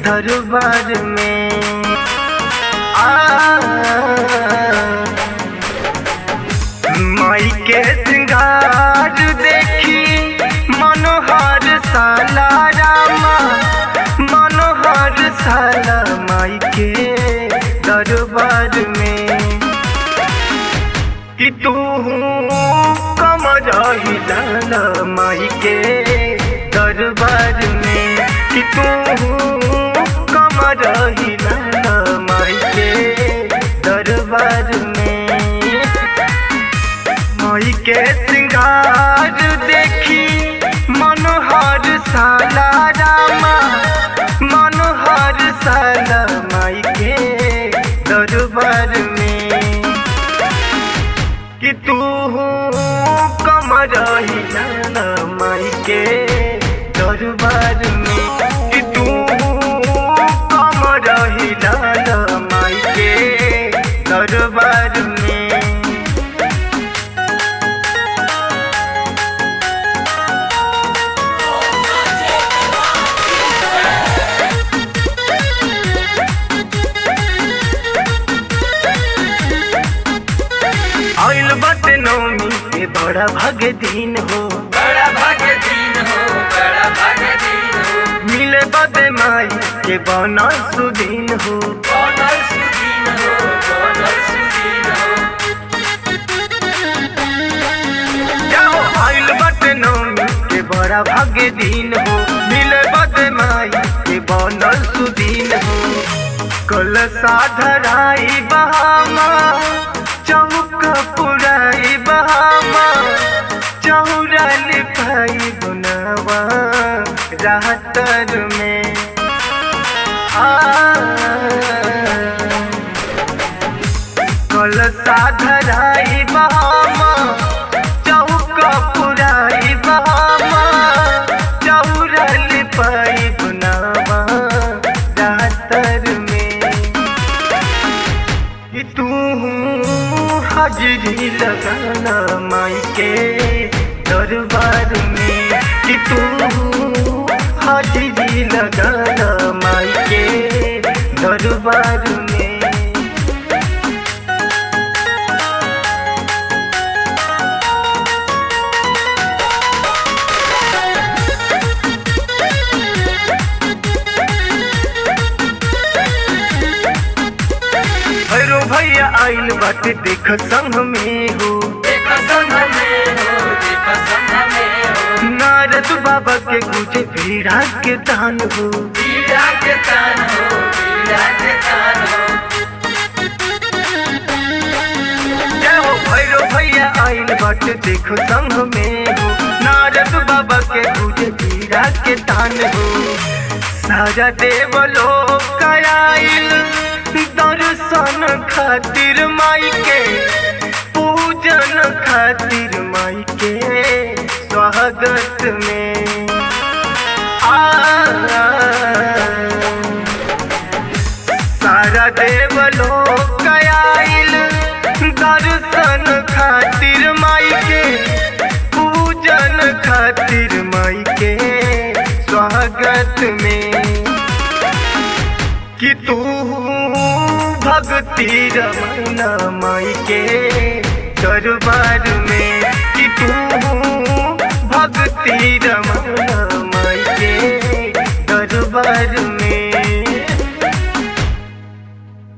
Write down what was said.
दरबार में। माई के श्रृंगार देखी मनोहर साला रामा, मनोहर साला माई के दरबार में। कि तू कमर हिलाला माई के दरबार में, कि तू कमर हिलाला माई के दरबार में। माई के श्रृंगार देखी मनोहर साला रामा, मनोहर साला माई के दरबार में। कि तू कमर हिलाला माई के दरबार में, कि तू कमर हिलाला माई के दरबार में। आइल बाटे नौमी के बड़ा भाग्य दिन हो, बड़ा भाग्य दिन हो, बड़ा भाग्य दिन हो। मिले बदे माई के बनल सुदीन हो, बनल सुदीन हो, बनल सुदीन हो। जाओ आइल बाटे नौमी के बड़ा भाग्य दिन हो, मिले बदे माई के बनल सुदीन हो। कलशा धराई बहामा, चौक पुराई बहामा, चौरल भाई बुनावा राहतर में। कलशा धराई बहामा, चौक पुराई बहामा, चौरल भाई बुनावा राहतर में। कि तू हाजिरी लगाना माई के दरबार में, कि तू हाजिरी लगाना माई के दरबार में। भैरो भैया आइल बाटे देख संग में हो, देख संग में हो, देख संग में हो। नारद बाबा के गुजे पीड़ा के दान हो, पीड़ा के तान हो, पीड़ा के तान हो। जय हो भैरो भैया आइल बाटे देख संग में हो, नारद बाबा के गुजे पीड़ा के दान हो। सारा देव लोग आइल दर्शन खातिर माई के, पूजन खातिर माई के स्वागत में। सारा देव लोग आइल दर्शन खातिर माई के, पूजन खातिर माई के स्वागत में। कि तू भक्ति रमना माई के दरबार में,